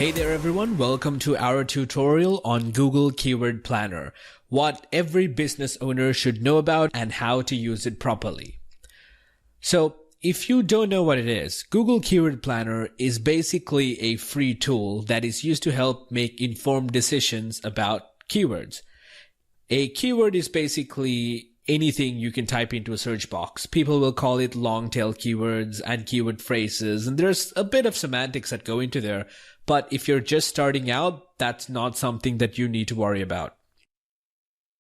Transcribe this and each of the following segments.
Hey there everyone, welcome to our tutorial on Google Keyword Planner, what every business owner should know about and how to use it properly. So if you don't know what it is, Google Keyword Planner is basically a free tool that is used to help make informed decisions about keywords. A keyword is basically anything you can type into a search box. People will call it long tail keywords and keyword phrases, and there's a bit of semantics that go into there. But if you're just starting out, that's not something that you need to worry about.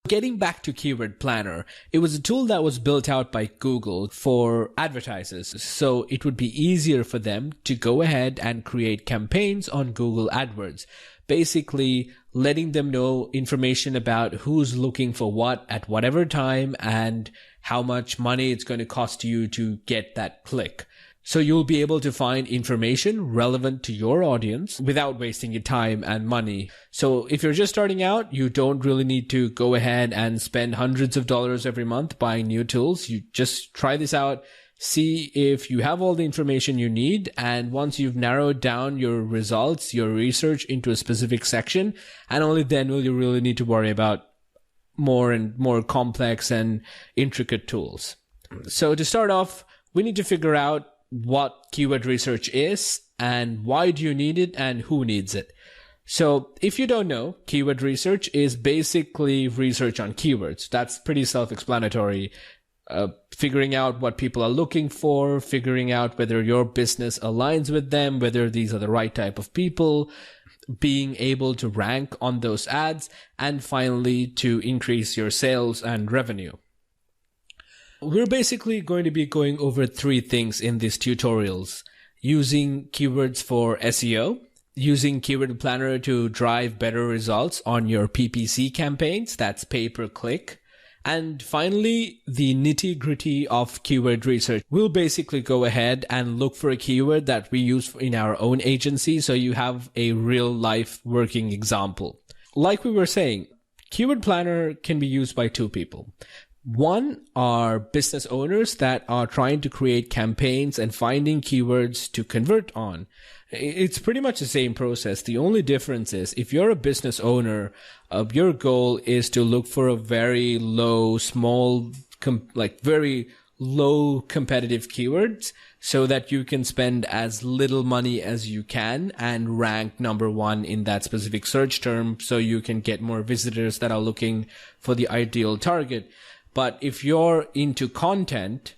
Getting back to Keyword Planner, it was a tool that was built out by Google for advertisers, so it would be easier for them to go ahead and create campaigns on Google AdWords, basically letting them know information about who's looking for what at whatever time and how much money it's going to cost you to get that click. So you'll be able to find information relevant to your audience without wasting your time and money. So if you're just starting out, you don't really need to go ahead and spend hundreds of dollars every month buying new tools. You just try this out, see if you have all the information you need. And once you've narrowed down your results, your research into a specific section, and only then will you really need to worry about more and more complex and intricate tools. So to start off, we need to figure out what keyword research is and why do you need it and who needs it. So if you don't know, keyword research is basically research on keywords. That's pretty self-explanatory. Figuring out what people are looking for, figuring out whether your business aligns with them, whether these are the right type of people, being able to rank on those ads, and finally to increase your sales and revenue. We're basically going to be going over three things in these tutorials: using keywords for SEO, using Keyword Planner to drive better results on your PPC campaigns, that's pay-per-click, and finally, the nitty-gritty of keyword research. We'll basically go ahead and look for a keyword that we use in our own agency so you have a real-life working example. Like we were saying, Keyword Planner can be used by two people. One are business owners that are trying to create campaigns and finding keywords to convert on. It's pretty much the same process. The only difference is if you're a business owner, your goal is to look for a very low, very low competitive keywords so that you can spend as little money as you can and rank number one in that specific search term so you can get more visitors that are looking for the ideal target. But if you're into content,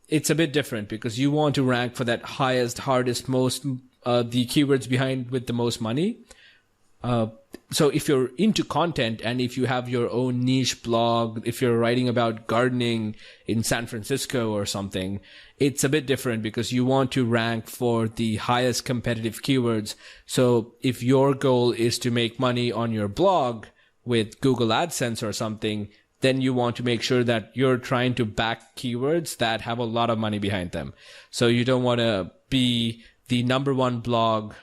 it's a bit different because you want to rank for that highest, hardest, most, the keywords behind with the most money. So if you're into content and if you have your own niche blog, if you're writing about gardening in San Francisco or something, it's a bit different because you want to rank for the highest competitive keywords. So if your goal is to make money on your blog with Google AdSense or something, then you want to make sure that you're trying to back keywords that have a lot of money behind them. So you don't want to be the number one blog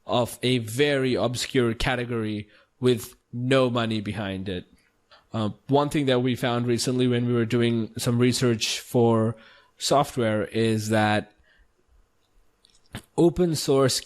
of a very obscure category with no money behind it. One thing that we found recently when we were doing some research for software is that open source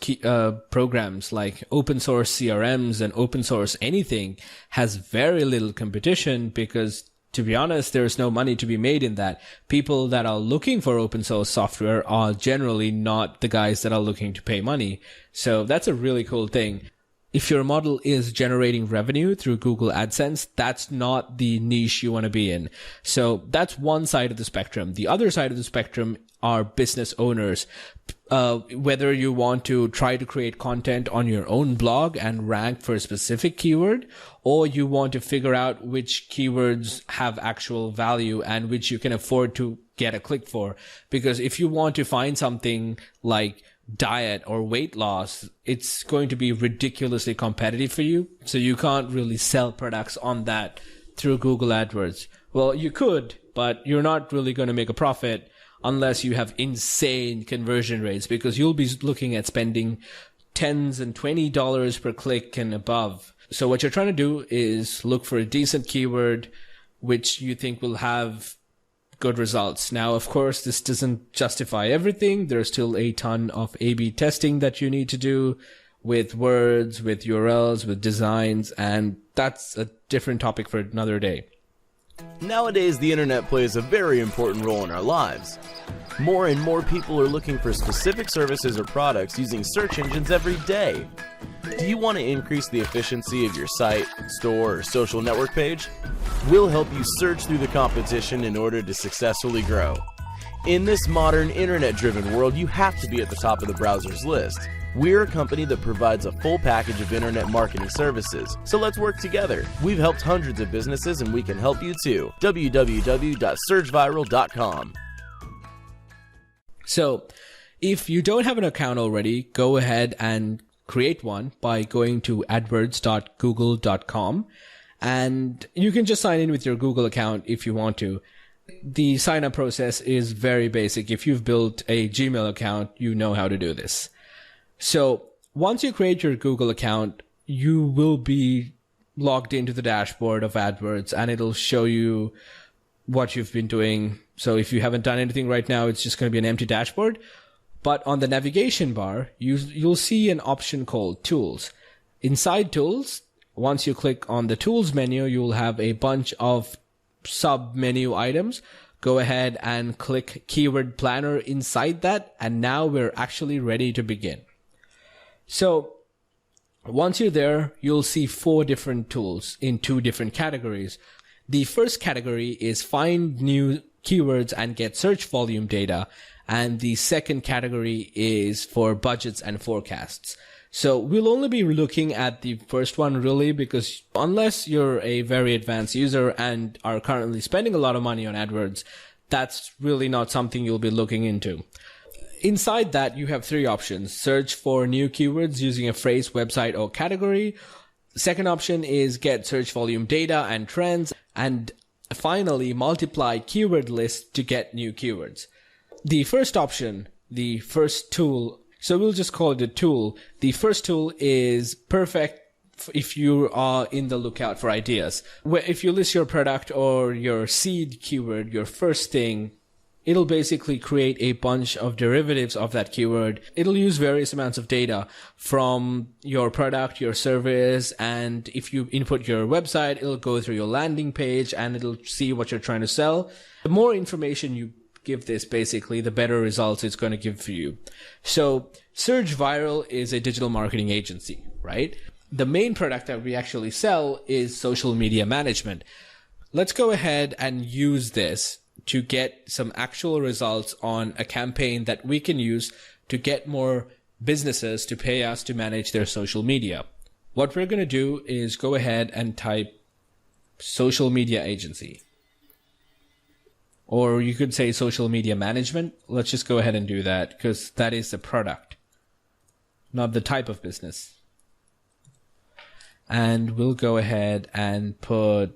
programs like open source CRMs and open source anything has very little competition because, to be honest, there's no money to be made in that. People that are looking for open source software are generally not the guys that are looking to pay money. So that's a really cool thing. If your model is generating revenue through Google AdSense, that's not the niche you want to be in. So that's one side of the spectrum. The other side of the spectrum are business owners. Whether you want to try to create content on your own blog and rank for a specific keyword, or you want to figure out which keywords have actual value and which you can afford to get a click for. Because if you want to find something like diet or weight loss, it's going to be ridiculously competitive for you. So you can't really sell products on that through Google AdWords. Well, you could, but you're not really going to make a profit unless you have insane conversion rates, because you'll be looking at spending tens and $20 per click and above. So what you're trying to do is look for a decent keyword which you think will have good results. Now, of course, this doesn't justify everything. There's still a ton of A/B testing that you need to do. with words, with URLs, with designs, and that's a different topic for another day. Nowadays, the internet plays a very important role in our lives. More and more people are looking for specific services or products using search engines every day. Do you want to increase the efficiency of your site, store, or social network page? We'll help you search through the competition in order to successfully grow. In this modern internet-driven world, you have to be at the top of the browser's list. We're a company that provides a full package of internet marketing services, so let's work together. We've helped hundreds of businesses and we can help you too. www.surgeviral.com. So, if you don't have an account already, go ahead and create one by going to adwords.google.com, and you can just sign in with your Google account if you want to. The sign up process is very basic. If you've built a Gmail account, you know how to do this. So once you create your Google account, you will be logged into the dashboard of AdWords, and it'll show you what you've been doing. So if you haven't done anything right now, it's just going to be an empty dashboard. But on the navigation bar, you'll see an option called Tools. Inside Tools, once you click on the Tools menu, you'll have a bunch of sub-menu items. Go ahead and click Keyword Planner inside that, and now we're actually ready to begin. So once you're there, you'll see 4 different tools in 2 different categories. The first category is find new keywords and get search volume data. And the second category is for budgets and forecasts. So we'll only be looking at the first one really, because unless you're a very advanced user and are currently spending a lot of money on AdWords, that's really not something you'll be looking into. Inside that, you have 3 options. Search for new keywords using a phrase, website, or category. Second option is get search volume data and trends. And finally, multiply keyword lists to get new keywords. The first option, the first tool, so we'll just call it a tool. The first tool is perfect if you are in the lookout for ideas. If you list your product or your seed keyword, your first thing, it'll basically create a bunch of derivatives of that keyword. It'll use various amounts of data from your product, your service, and if you input your website, it'll go through your landing page and it'll see what you're trying to sell. The more information you give this, basically, the better results it's going to give for you. So Surge Viral is a digital marketing agency, right? The main product that we actually sell is social media management. Let's go ahead and use this to get some actual results on a campaign that we can use to get more businesses to pay us to manage their social media. What we're going to do is go ahead and type social media agency. Or you could say social media management. Let's just go ahead and do that because that is the product, not the type of business. And we'll go ahead and put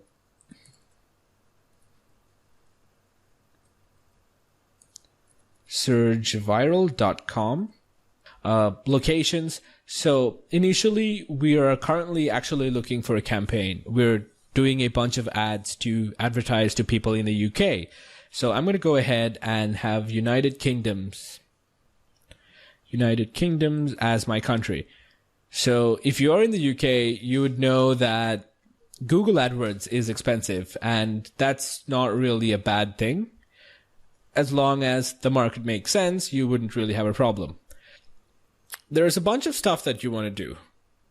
surgeviral.com. Locations. So initially, we are currently actually looking for a campaign. We're doing a bunch of ads to advertise to people in the UK. So I'm going to go ahead and have United Kingdoms as my country. So if you're in the UK, you would know that Google AdWords is expensive, and that's not really a bad thing. As long as the market makes sense, you wouldn't really have a problem. There's a bunch of stuff that you want to do.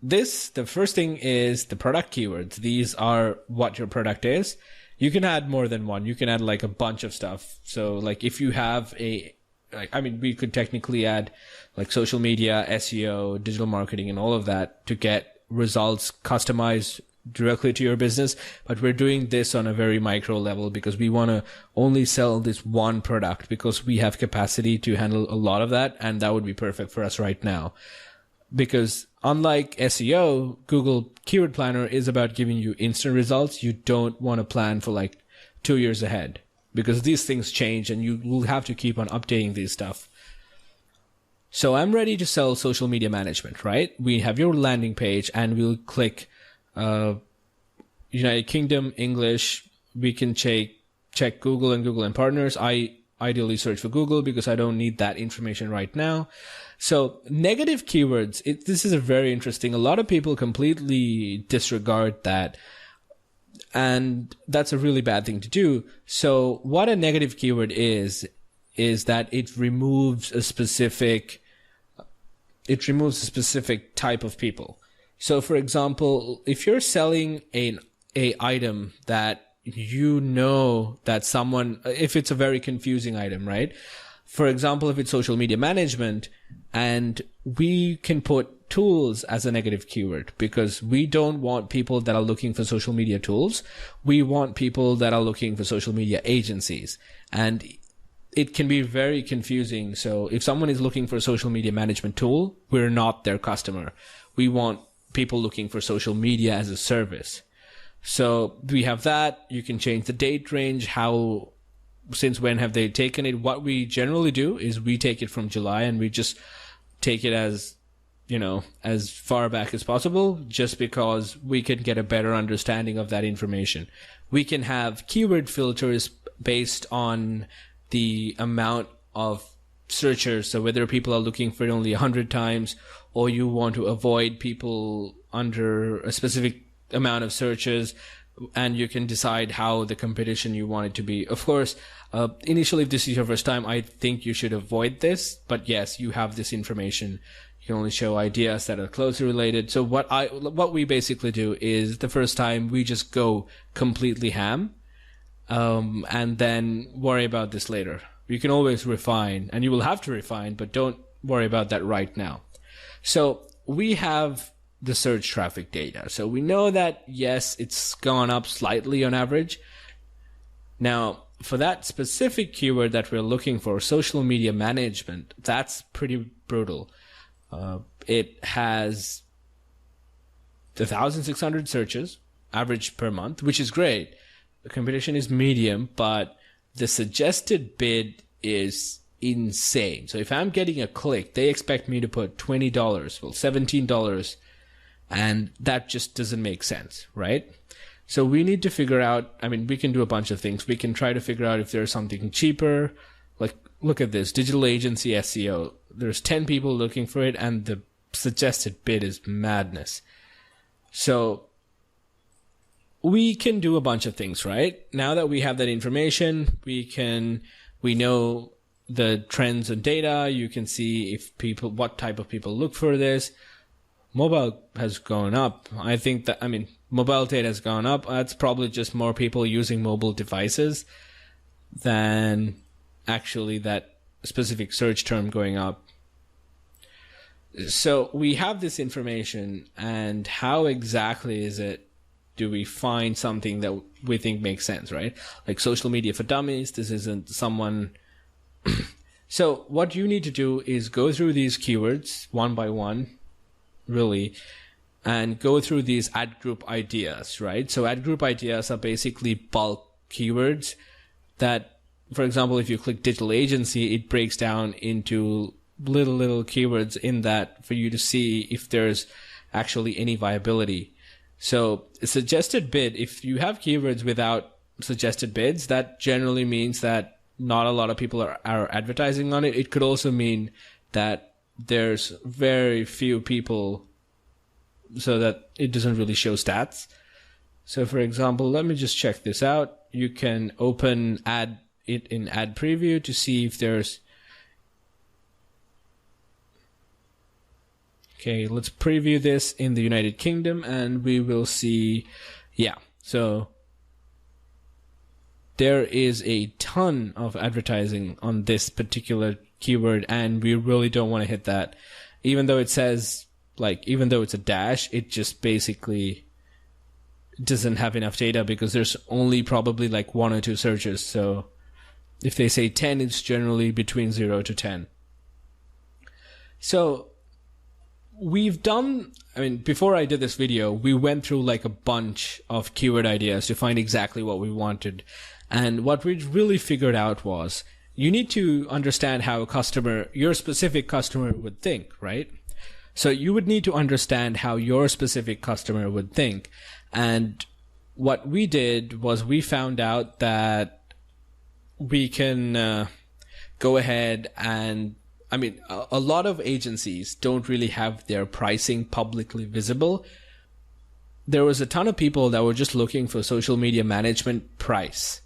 The first thing is the product keywords. These are what your product is. You can add more than one. You can add like a bunch of stuff. So like if you have we could technically add like social media, SEO, digital marketing, and all of that to get results customized directly to your business. But we're doing this on a very micro level because we want to only sell this one product because we have capacity to handle a lot of that. And that would be perfect for us right now. Because unlike SEO, Google Keyword Planner is about giving you instant results. You don't want to plan for like 2 years ahead because these things change and you will have to keep on updating these stuff. So I'm ready to sell social media management, right? We have your landing page and we'll click United Kingdom, English. We can check Google and Google and partners. I ideally search for Google because I don't need that information right now. So negative keywords, this is a very interesting. A lot of people completely disregard that. And that's a really bad thing to do. So what a negative keyword is that it removes a specific type of people. So for example, if you're selling a item that you know that someone, if it's a very confusing item, right? For example, if it's social media management, and we can put tools as a negative keyword because we don't want people that are looking for social media tools. We want people that are looking for social media agencies. And it can be very confusing. So if someone is looking for a social media management tool, we're not their customer. We want people looking for social media as a service. So we have that. You can change the date range, since when have they taken it. What we generally do is we take it from July and we just take it as far back as possible, just because we can get a better understanding of that information. We can have keyword filters based on the amount of searchers. So whether people are looking for it only 100 times, or you want to avoid people under a specific amount of searches, and you can decide how the competition you want it to be. Of course, initially, if this is your first time, I think you should avoid this. But yes, you have this information. You can only show ideas that are closely related. So what we basically do is the first time we just go completely ham, and then worry about this later. You can always refine, and you will have to refine, but don't worry about that right now. So we have the search traffic data. So we know that, yes, it's gone up slightly on average. Now, for that specific keyword that we're looking for, social media management, that's pretty brutal. It has 1,600 searches, average per month, which is great. The competition is medium, but the suggested bid is insane. So if I'm getting a click, they expect me to put $20, well, $17, and that just doesn't make sense, right? So we need to figure out, we can do a bunch of things. We can try to figure out if there's something cheaper. Like, look at this, digital agency SEO. There's 10 people looking for it, and the suggested bid is madness. So we can do a bunch of things, right? Now that we have that information, we know the trends and data. You can see what type of people look for this. Mobile has gone up. I think that, mobile data has gone up. That's probably just more people using mobile devices than actually that specific search term going up. So we have this information, and how exactly do we find something that we think makes sense, right? Like social media for dummies. This isn't someone. So what you need to do is go through these keywords one by one, really, and go through these ad group ideas, right? So ad group ideas are basically bulk keywords that, for example, if you click digital agency, it breaks down into little keywords in that for you to see if there's actually any viability. So suggested bid, if you have keywords without suggested bids, that generally means that not a lot of people are advertising on it. It could also mean that there's very few people, so that it doesn't really show stats. So for example, let me just check this out. You can open it in ad preview to see if there's. Okay, let's preview this in the United Kingdom, and we will see, so there is a ton of advertising on this particular keyword, and we really don't want to hit that. Even though it says, even though it's a dash, it just basically doesn't have enough data because there's only probably 1 or 2 searches. So if they say 10, it's generally between 0 to 10. So we've done, before I did this video, we went through a bunch of keyword ideas to find exactly what we wanted. And what we really figured out was you need to understand how your specific customer would think, right? So you would need to understand how your specific customer would think. And what we did was we found out that we can go ahead and, a lot of agencies don't really have their pricing publicly visible. There was a ton of people that were just looking for social media management price.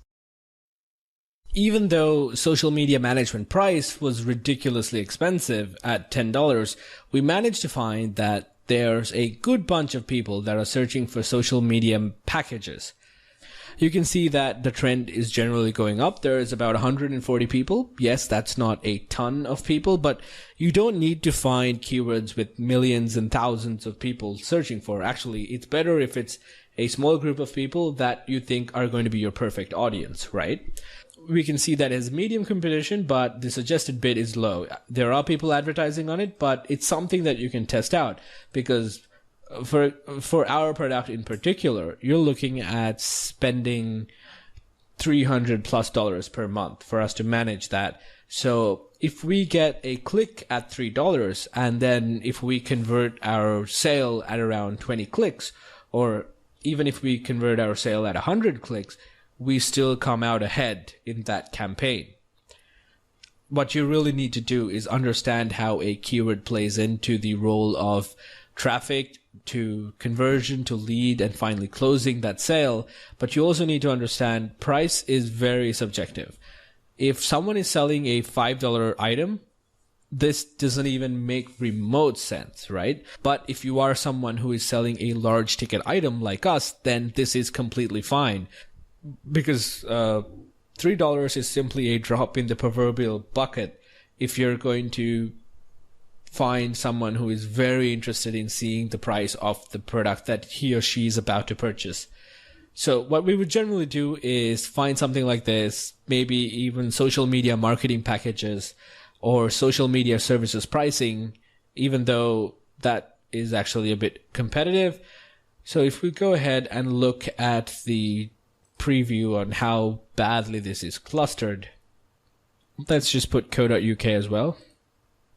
Even though social media management price was ridiculously expensive at $10, we managed to find that there's a good bunch of people that are searching for social media packages. You can see that the trend is generally going up. There is about 140 people. Yes, that's not a ton of people, but you don't need to find keywords with millions and thousands of people searching for. Actually, it's better if it's a small group of people that you think are going to be your perfect audience, right? We can see that as medium competition, but the suggested bid is low. There are people advertising on it, but it's something that you can test out, because for our product in particular, you're looking at spending $300+ per month for us to manage that. So if we get a click at $3, and then if we convert our sale at around 20 clicks, or even if we convert our sale at 100 clicks, we still come out ahead in that campaign. What you really need to do is understand how a keyword plays into the role of traffic to conversion to lead and finally closing that sale. But you also need to understand price is very subjective. If someone is selling a $5 item, this doesn't even make remote sense, right? But if you are someone who is selling a large ticket item like us, then this is completely fine, because $3 is simply a drop in the proverbial bucket if you're going to find someone who is very interested in seeing the price of the product that he or she is about to purchase. So what we would generally do is find something like this, maybe even social media marketing packages or social media services pricing, even though that is actually a bit competitive. So if we go ahead and look at the preview on how badly this is clustered, let's just put co.uk as well.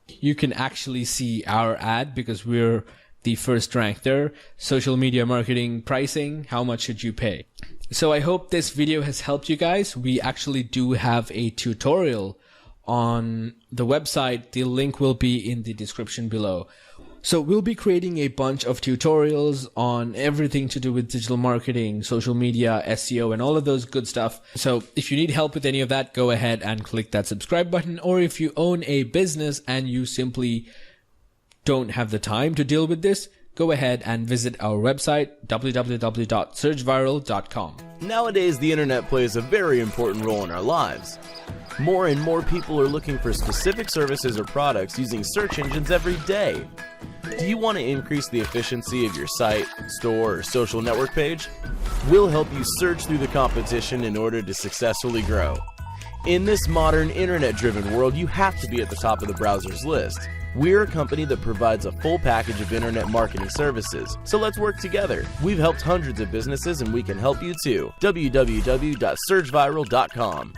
You can actually see our ad because we're the first ranked there. Social media marketing pricing, how much should you pay? So I hope this video has helped you guys. We actually do have a tutorial on the website. The link will be in the description below. So we'll be creating a bunch of tutorials on everything to do with digital marketing, social media, SEO, and all of those good stuff. So if you need help with any of that, go ahead and click that subscribe button. Or if you own a business and you simply don't have the time to deal with this, go ahead and visit our website, www.surgeviral.com. Nowadays, the internet plays a very important role in our lives. More and more people are looking for specific services or products using search engines every day. Do you want to increase the efficiency of your site, store, or social network page? We'll help you search through the competition in order to successfully grow. In this modern internet-driven world, you have to be at the top of the browser's list. We're a company that provides a full package of internet marketing services, so let's work together. We've helped hundreds of businesses and we can help you too. www.surgeviral.com